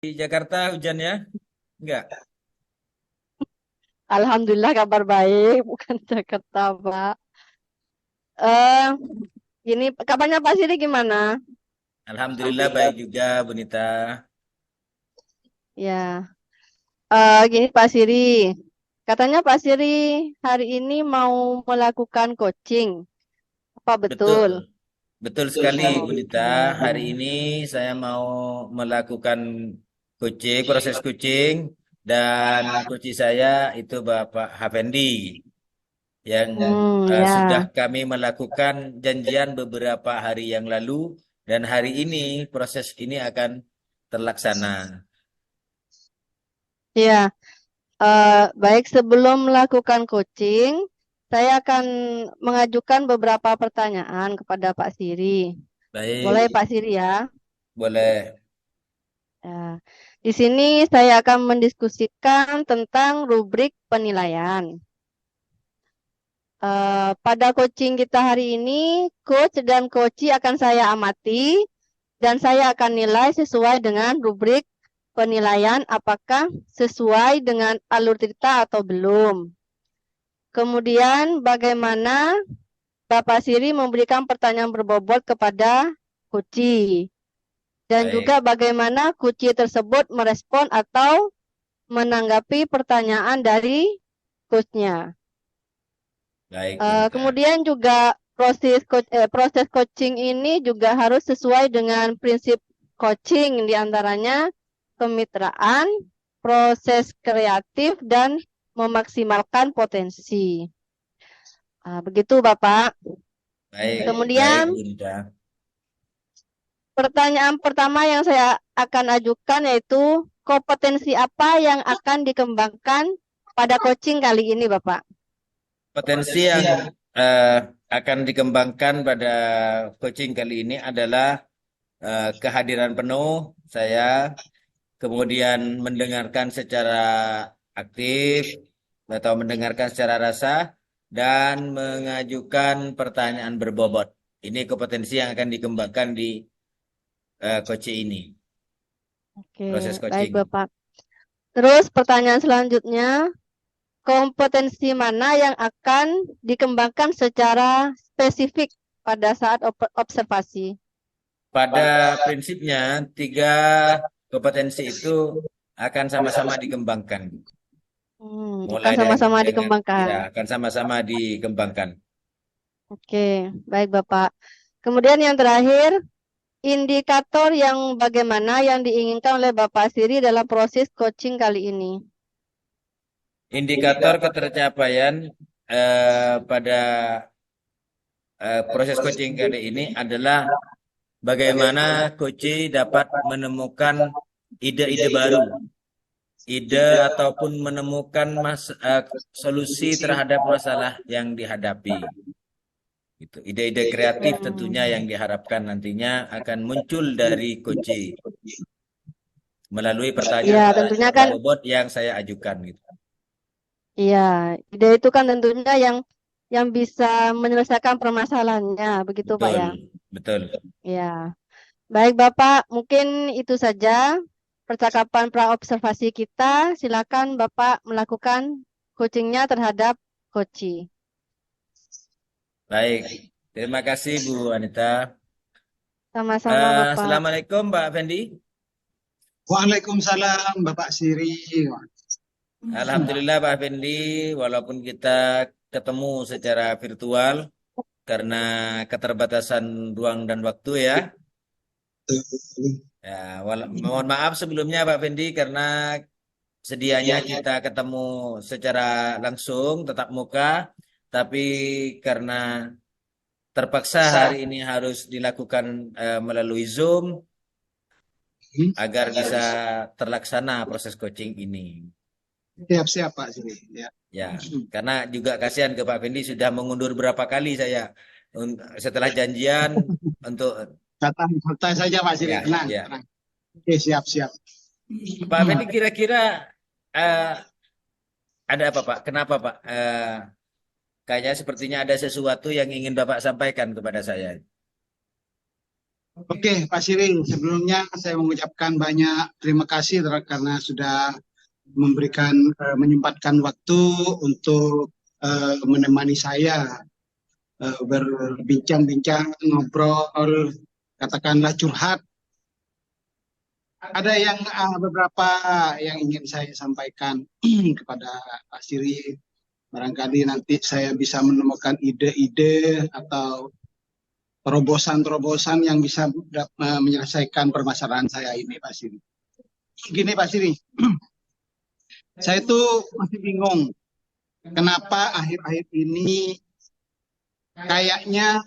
Di Jakarta hujan ya? Enggak. Alhamdulillah kabar baik, bukan Jakarta, Pak. Eh, Gini, kabarnya Pak Siri gimana? Alhamdulillah baik juga, Bunita. Ya, gini Pak Siri, katanya Pak Siri hari ini mau melakukan coaching, apa Betul, betul? betul sekali, Bunita. Oke. Hari ini saya mau melakukan proses coaching, dan coach saya itu Bapak Havendi yang sudah Ya, kami melakukan janjian beberapa hari yang lalu, dan hari ini proses ini akan terlaksana. ya. Baik sebelum melakukan coaching, saya akan mengajukan beberapa pertanyaan kepada Pak Siri. Boleh Baik, Pak Siri ya? boleh. Ya. Di sini saya akan mendiskusikan tentang rubrik penilaian. Pada coaching kita hari ini, coach dan coachee akan saya amati dan saya akan nilai sesuai dengan rubrik penilaian apakah sesuai dengan alur cerita atau belum. Kemudian bagaimana Bapak Siri memberikan pertanyaan berbobot kepada coachee dan juga Baik, bagaimana coachee tersebut merespon atau menanggapi pertanyaan dari coachnya. baik, Bunita. Kemudian juga proses coaching ini juga harus sesuai dengan prinsip coaching, diantaranya kemitraan, proses kreatif, dan memaksimalkan potensi. Begitu, Bapak. Baik, baik, Kemudian Bunita. pertanyaan pertama yang saya akan ajukan yaitu kompetensi apa yang akan dikembangkan pada coaching kali ini, Bapak? Potensi yang eh, akan dikembangkan pada coaching kali ini adalah kehadiran penuh saya, kemudian mendengarkan secara aktif atau mendengarkan secara rasa, dan mengajukan pertanyaan berbobot. Ini kompetensi yang akan dikembangkan di coaching ini, Oke, proses baik, coaching. Bapak. Terus pertanyaan selanjutnya, kompetensi mana yang akan dikembangkan secara spesifik pada saat observasi? Pada prinsipnya, tiga kompetensi itu akan sama-sama dikembangkan. Akan Mulai sama-sama dengan, ya, dikembangkan. akan sama-sama dikembangkan. Oke, baik Bapak. Kemudian yang terakhir, indikator yang bagaimana yang diinginkan oleh Bapak Siri dalam proses coaching kali ini? Indikator ketercapaian pada proses coaching kali ini adalah bagaimana coach dapat menemukan ide-ide baru, ide ataupun menemukan solusi terhadap masalah yang dihadapi. Gitu. Ide-ide kreatif tentunya yang diharapkan nantinya akan muncul dari coach melalui Ya, pertanyaan-pertanyaan tentunya kan, berbobot yang saya ajukan gitu. iya, ide itu kan tentunya yang bisa menyelesaikan permasalahannya, begitu Pak ya? Betul, betul. Ya. Baik Bapak, mungkin itu saja percakapan praobservasi kita. Silakan Bapak melakukan coachingnya terhadap coachee. Baik. Terima kasih Bu Anita. Sama-sama Bapak. Assalamualaikum Mbak Fendi. Waalaikumsalam Bapak Siri. Alhamdulillah Pak Fendi, walaupun kita ketemu secara virtual karena keterbatasan ruang dan waktu ya. Ya, mohon maaf sebelumnya Pak Fendi karena sedianya kita ketemu secara langsung, tatap muka, tapi karena terpaksa hari ini harus dilakukan melalui Zoom agar bisa terlaksana proses coaching ini. Siap-siap Pak Siri. Ya. Ya, karena juga kasihan ke Pak Fendi sudah mengundur berapa kali saya setelah janjian untuk, Santai saja Pak Siri. ya, Tenang, ya. tenang. Oke, siap-siap. Pak Fendi kira-kira eh, ada apa Pak? Kenapa Pak? Kayaknya sepertinya ada sesuatu yang ingin Bapak sampaikan kepada saya. Oke, Pak Siri, sebelumnya saya mengucapkan banyak terima kasih karena sudah menyempatkan waktu untuk menemani saya berbincang-bincang, ngobrol, katakanlah curhat. Ada beberapa yang ingin saya sampaikan kepada Pak Siri. Barangkali nanti saya bisa menemukan ide-ide atau terobosan-terobosan yang bisa menyelesaikan permasalahan saya ini, Pak Siri. Gini, Pak Siri, saya tuh masih bingung kenapa akhir-akhir ini kayaknya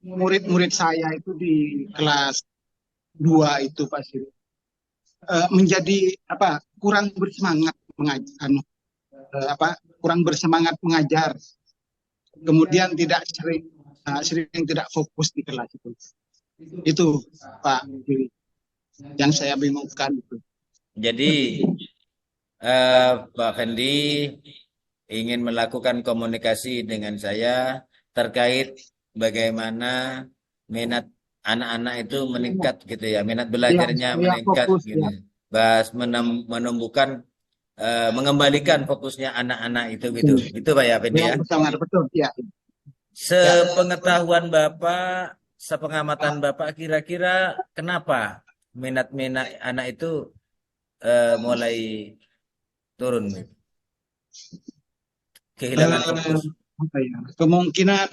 murid-murid saya itu di kelas 2 itu, Pak Siri, menjadi kurang bersemangat mengajar, kurang bersemangat mengajar, kemudian sering tidak fokus di kelas itu Pak Siri, yang saya bingungkan itu. Jadi Pak Fendi ingin melakukan komunikasi dengan saya terkait bagaimana minat anak-anak itu meningkat gitu ya, minat belajarnya Saya meningkat fokus gitu. ya. Menumbuhkan mengembalikan fokusnya anak-anak itu gitu. Itu Pak ya Fendi ya. Betul ya. Sepengetahuan Bapak, sepengamatan Bapak kira-kira kenapa minat-minat anak itu mulai turun, kehilangan fokus. Kemungkinan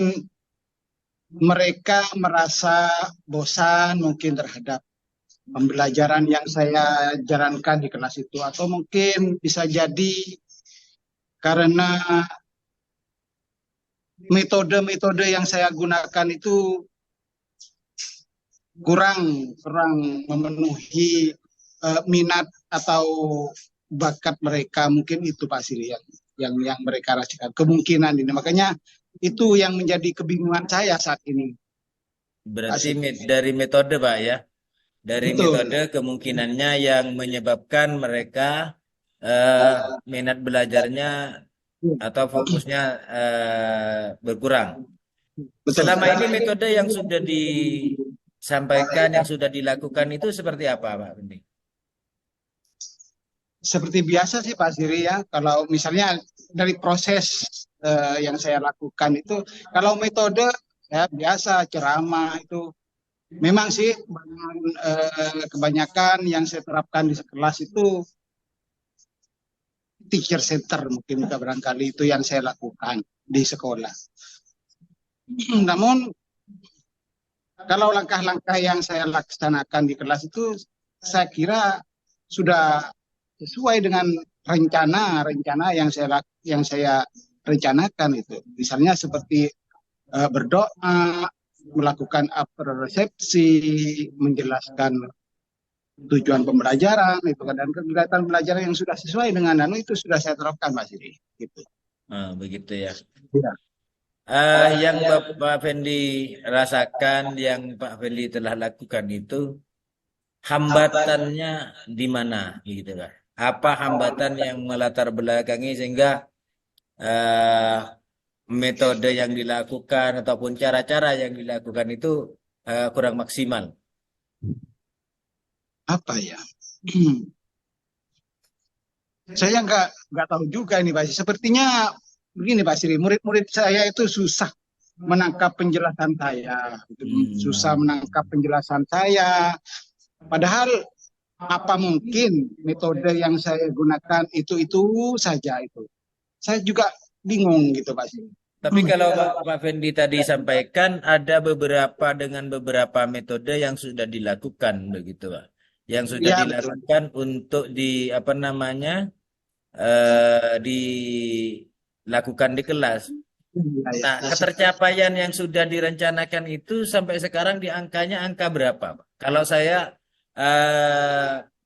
mereka merasa bosan mungkin terhadap pembelajaran yang saya jalankan di kelas itu, atau mungkin bisa jadi karena metode-metode yang saya gunakan itu kurang memenuhi minat atau bakat mereka, mungkin itu Pak Siri yang mereka rasakan kemungkinan ini. Makanya itu yang menjadi kebingungan saya saat ini. Berarti dari metode Pak ya, dari Betul. metode kemungkinannya yang menyebabkan mereka minat belajarnya atau fokusnya berkurang. Betul. Selama ini metode yang sudah disampaikan, yang sudah dilakukan itu seperti apa Pak Fendi? Seperti biasa sih Pak Siri ya, kalau misalnya dari proses yang saya lakukan itu, kalau metode ya biasa ceramah itu memang sih kebanyakan yang saya terapkan di kelas itu teacher center, mungkin juga barangkali itu yang saya lakukan di sekolah. Namun kalau langkah-langkah yang saya laksanakan di kelas itu saya kira sudah sesuai dengan rencana yang saya rencanakan itu. Misalnya seperti berdoa, melakukan resepsi, menjelaskan tujuan pembelajaran itu kan, dan kegiatan pembelajaran yang sudah sesuai dengan itu sudah saya terapkan Mas Siri gitu. Begitu ya. Ya. Yang Pak Fendi rasakan, yang Pak Fendi telah lakukan itu hambatannya di mana gitu Pak? Apa hambatan yang melatar belakangi sehingga metode yang dilakukan ataupun cara-cara yang dilakukan itu kurang maksimal? Apa ya? Saya nggak tahu juga ini Pak Siri. Sepertinya begini Pak Siri, murid-murid saya itu susah menangkap penjelasan saya, susah menangkap penjelasan saya. Padahal apa mungkin metode yang saya gunakan itu saja itu. Saya juga bingung gitu Pak Siri. Tapi kalau Pak Fendi tadi sampaikan ada dengan beberapa metode yang sudah dilakukan begitu Pak. Yang sudah Ya, dilakukan untuk dilakukan di kelas. Nah, ketercapaian yang sudah direncanakan itu sampai sekarang di angka berapa, Pak? Kalau saya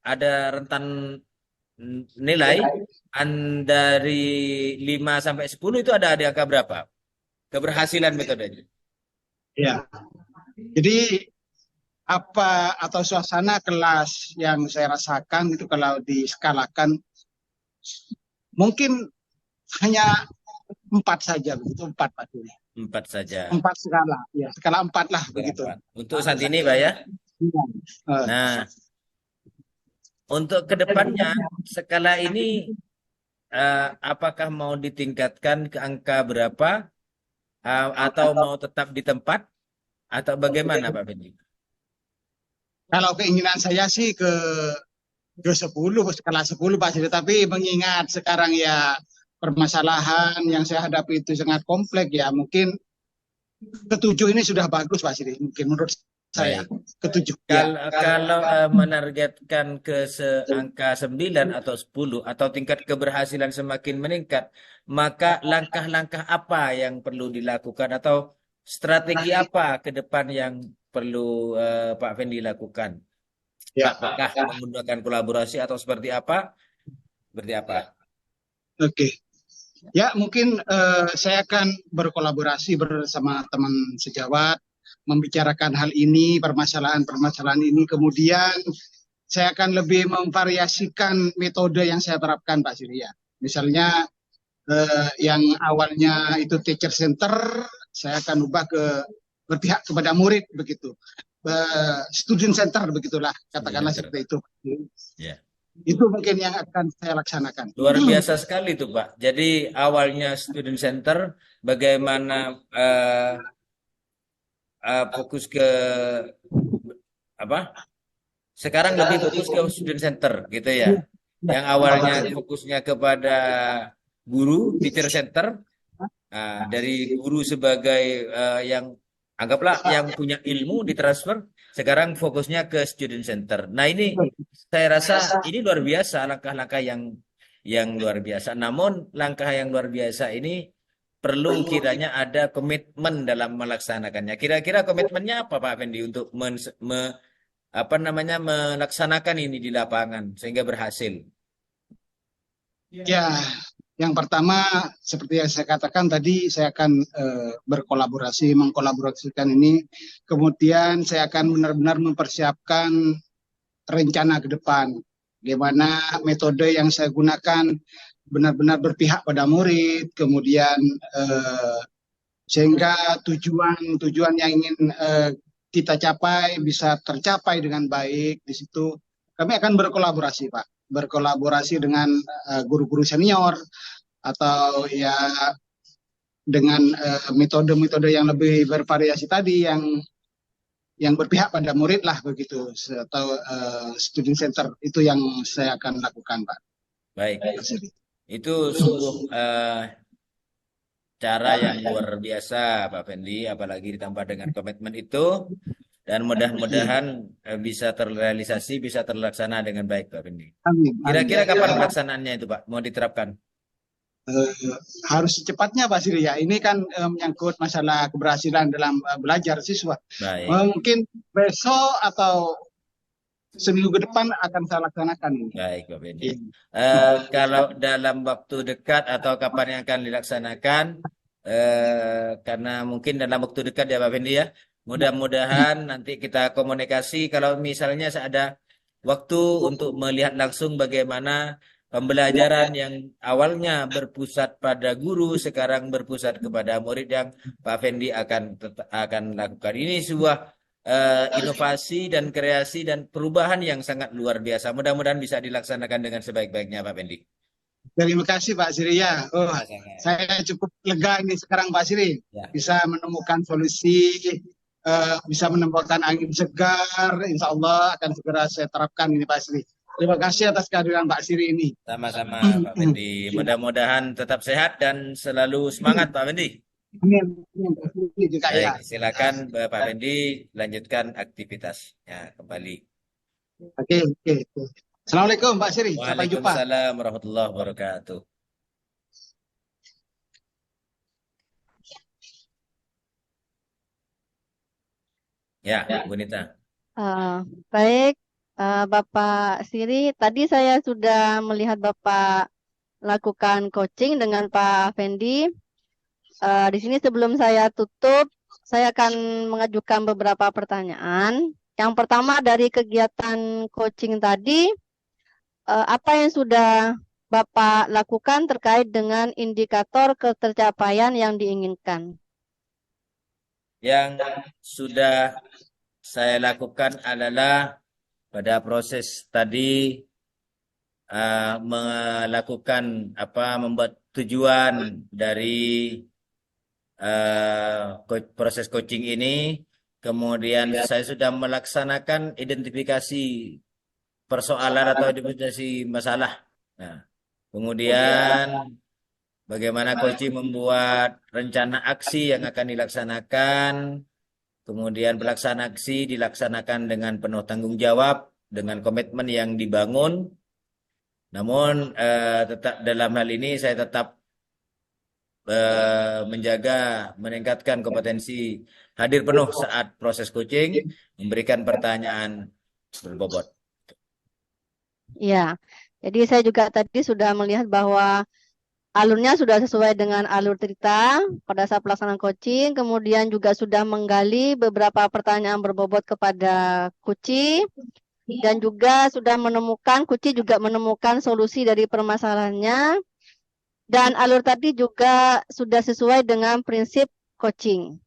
ada rentan nilai dari 5 sampai 10 itu ada di angka berapa? Keberhasilan metodenya. Ya. Jadi atau suasana kelas yang saya rasakan itu kalau diskalakan mungkin hanya 4 saja begitu, 4 Pak Siri. 4 saja. 4 skala, ya skala 4 lah begitu. Untuk saat ini Pak ya? Eh, Nah, untuk kedepannya skala ini apakah mau ditingkatkan ke angka berapa atau mau tetap di tempat atau bagaimana Pak Fendi? Kalau keinginan saya sih ke 10, skala 10 Pak Siri. Tapi mengingat sekarang ya permasalahan yang saya hadapi itu sangat kompleks ya, mungkin ketujuh ini sudah bagus Pak Siri. Mungkin menurut saya Baik. ketujuh ya. Kalau menargetkan ke angka 9 atau 10 atau tingkat keberhasilan semakin meningkat, maka langkah-langkah apa yang perlu dilakukan atau strategi apa ke depan yang perlu Pak Fendi lakukan? Ya, Apakah menggunakan kolaborasi atau seperti apa? Seperti apa? oke. Ya, mungkin saya akan berkolaborasi bersama teman sejawat, membicarakan hal ini, permasalahan-permasalahan ini. Kemudian saya akan lebih memvariasikan metode yang saya terapkan, Pak Surya. Misalnya yang awalnya itu teacher center, saya akan ubah ke berpihak kepada murid begitu. Student center begitulah, katakanlah Center. seperti itu. Ya. Itu mungkin yang akan saya laksanakan. Luar biasa sekali tuh Pak. Jadi awalnya student center, bagaimana fokus ke apa? Sekarang lebih fokus ke student center gitu ya. Yang awalnya fokusnya kepada guru, teacher center, dari guru sebagai yang anggaplah yang punya ilmu ditransfer, sekarang fokusnya ke student center. Nah ini saya rasa ini luar biasa langkah-langkah yang luar biasa. Namun langkah yang luar biasa ini perlu kiranya ada komitmen dalam melaksanakannya. Kira-kira komitmennya apa Pak Fendi untuk melaksanakan ini di lapangan sehingga berhasil? Ya, yang pertama seperti yang saya katakan tadi, saya akan mengkolaborasikan ini. Kemudian saya akan benar-benar mempersiapkan rencana ke depan. Bagaimana metode yang saya gunakan benar-benar berpihak pada murid, kemudian sehingga tujuan yang ingin kita capai bisa tercapai dengan baik. Di situ kami akan berkolaborasi, Pak. Berkolaborasi dengan guru-guru senior atau ya dengan metode-metode yang lebih bervariasi tadi yang berpihak pada murid lah begitu, atau student center itu yang saya akan lakukan, Pak. Baik, itu sungguh cara yang luar biasa Pak Fendi, apalagi ditambah dengan komitmen itu, dan mudah-mudahan bisa terrealisasi, bisa terlaksana dengan baik Pak Fendi. Amin. Kira-kira kapan pelaksanaannya itu Pak, mau diterapkan? Harus secepatnya Pak Siri ya. Ini kan menyangkut masalah keberhasilan dalam belajar siswa. Baik. Mungkin besok atau seminggu ke depan akan saya laksanakan ini. Baik Pak Fendi. Kalau dalam waktu dekat atau kapan yang akan dilaksanakan, karena mungkin dalam waktu dekat ya Pak Fendi ya, mudah-mudahan nanti kita komunikasi kalau misalnya ada waktu untuk melihat langsung bagaimana pembelajaran yang awalnya berpusat pada guru sekarang berpusat kepada murid yang Pak Fendi akan lakukan. Ini sebuah inovasi dan kreasi dan perubahan yang sangat luar biasa. Mudah-mudahan bisa dilaksanakan dengan sebaik-baiknya Pak Fendi. Terima kasih Pak Siri ya. Saya cukup lega ini sekarang Pak Siri. Ya. Bisa menemukan solusi, bisa menemukan angin segar. Insya Allah akan segera saya terapkan ini Pak Siri. Terima kasih atas kehadiran Pak Siri ini. Sama-sama Pak Fendi. Mudah-mudahan tetap sehat dan selalu semangat Pak Fendi. Amin. Baik, silakan Pak Fendi lanjutkan aktivitasnya kembali. Oke. Assalamualaikum Pak Siri. Sampai jumpa. Waalaikumsalam warahmatullahi wabarakatuh. Ya, Bu Nita. Baik, Bapak Siri, tadi saya sudah melihat Bapak lakukan coaching dengan Pak Fendi. Di sini sebelum saya tutup, saya akan mengajukan beberapa pertanyaan. Yang pertama dari kegiatan coaching tadi, apa yang sudah Bapak lakukan terkait dengan indikator ketercapaian yang diinginkan? Yang sudah saya lakukan adalah pada proses tadi melakukan membuat tujuan dari proses coaching ini. Kemudian saya sudah melaksanakan identifikasi persoalan atau identifikasi masalah. Nah, kemudian bagaimana coaching membuat rencana aksi yang akan dilaksanakan. Kemudian pelaksanaan aksi dilaksanakan dengan penuh tanggung jawab, dengan komitmen yang dibangun. Namun tetap dalam hal ini saya tetap menjaga, meningkatkan kompetensi hadir penuh saat proses coaching, memberikan pertanyaan berbobot. Ya, jadi saya juga tadi sudah melihat bahwa alurnya sudah sesuai dengan alur cerita pada saat pelaksanaan coaching, kemudian juga sudah menggali beberapa pertanyaan berbobot kepada Kuci, dan juga sudah menemukan, Kuci juga menemukan solusi dari permasalahannya, dan alur tadi juga sudah sesuai dengan prinsip coaching.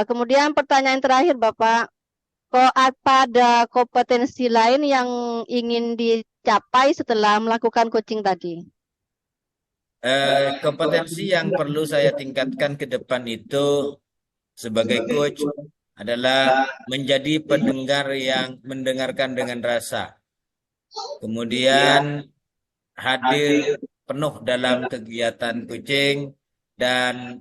Kemudian pertanyaan terakhir Bapak, kok ada kompetensi lain yang ingin dicapai setelah melakukan coaching tadi? Kompetensi yang perlu saya tingkatkan ke depan itu sebagai coach adalah menjadi pendengar yang mendengarkan dengan rasa. Kemudian hadir penuh dalam kegiatan coaching, dan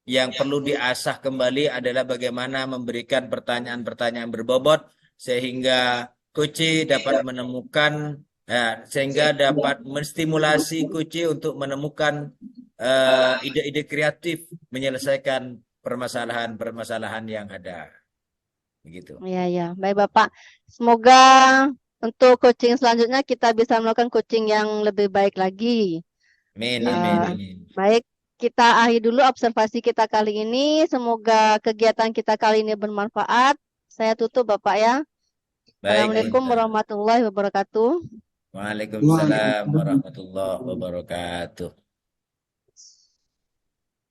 yang perlu diasah kembali adalah bagaimana memberikan pertanyaan-pertanyaan berbobot sehingga coach dapat menemukan sehingga dapat menstimulasi coach untuk menemukan ide-ide kreatif menyelesaikan permasalahan-permasalahan yang ada. Begitu. Ya, baik Bapak. Semoga untuk coaching selanjutnya kita bisa melakukan coaching yang lebih baik lagi. Amin, amin, amin. Baik, kita akhiri dulu observasi kita kali ini. Semoga kegiatan kita kali ini bermanfaat. Saya tutup Bapak ya. Baik, Assalamualaikum warahmatullahi wabarakatuh. Waalaikumsalam warahmatullahi wabarakatuh.